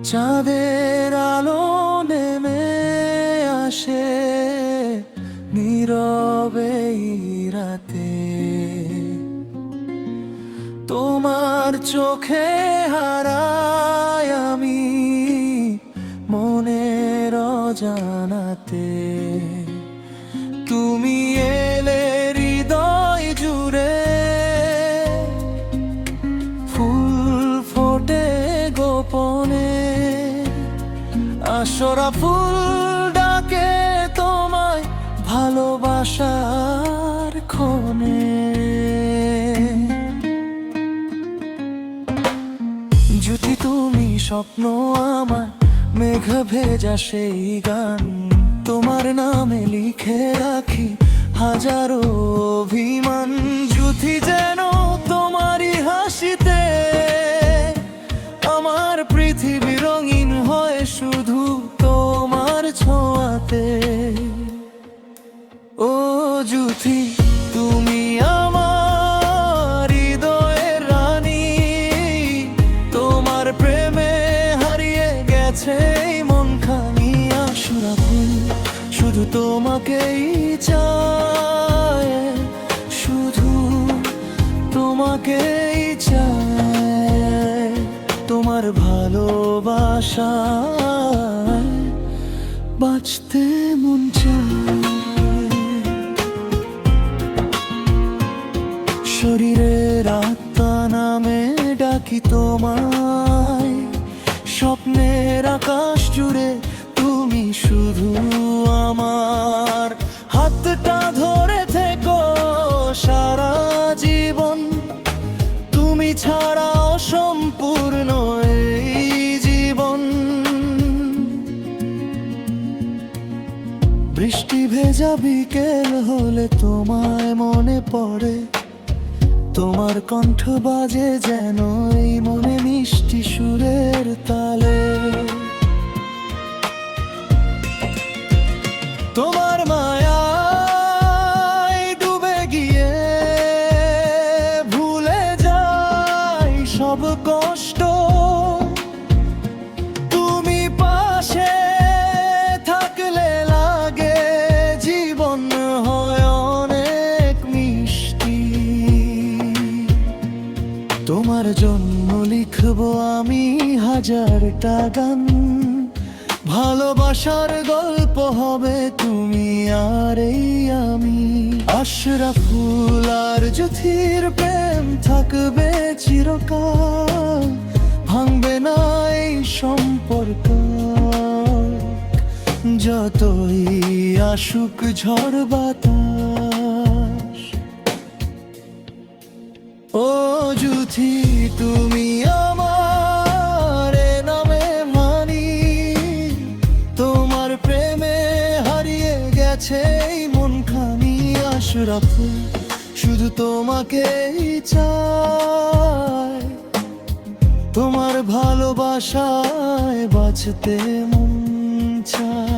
চাঁদের আলো নেমে আসে নীরবে এই রাতে, তোমার চোখে হারাই আমি মনের অজানাতে। তুমি এলে হৃদয় জুড়ে, ফুল ফোটে গোপনে, আশরা ফুল ডাকে তোমায় ভালোবাসার ক্ষণে। যদি তুমি স্বপ্ন আমার মেঘ ভেজা সেই গান, তোমার নামে লিখে রাখি হাজারো অভিমান। যদি যেন তোমারই হাসিতে আমার পৃথিবী রঙিন হয় শুধু তোমার ছোঁয়াতে। ও জুথি তুমি আমার হৃদয়ের রানী, তোমার প্রেমে হারিয়ে গেছে এই মনখানি। আশরা ফুল শুধু তোমাকেই চায়, শুধু তোমাকেই চায়। তোমার ভালোবাসায় বাঁচতে মন চায়। শরীরের আত্মা নামে ডাকি তোমায়, স্বপ্নের আকাশ জুড়ে তুমি শুধু আমার। হাতটা ধরে থেকো সারা জীবন, তুমি ছাড়া অসম্পূর্ণ এই জীবন। বৃষ্টি ভেজা বিকেল হলে তোমায় মনে পড়ে, তোমার কণ্ঠ বাজে যেন এই মনে মিষ্টি সুরের তালে। তোমার মায়ায় ডুবে গিয়ে ভুলে যাই সব কষ্ট। তুমি পাশে থাকলে লাগে জীবন হয় অনেক মিষ্টি। তোমার জন্য লিখবো আমি হাজারটা গান, ভালোবাসার গল্প হবে তুমি আর এই আমি। আশরা ফুল আর জুথির প্রেম থাকবে চিরকাল, ভাঙবে না এই সম্পর্ক যতই আসুক ঝড় বাতাস। ও জুথি তুমি আমার নামে মানি, তোমার প্রেমে হারিয়ে গেছে এই মনখানি। আশরা ফুল শুধু তোমাকেই চায়, তোমার ভালোবাসায় বাঁচতে মন চায়।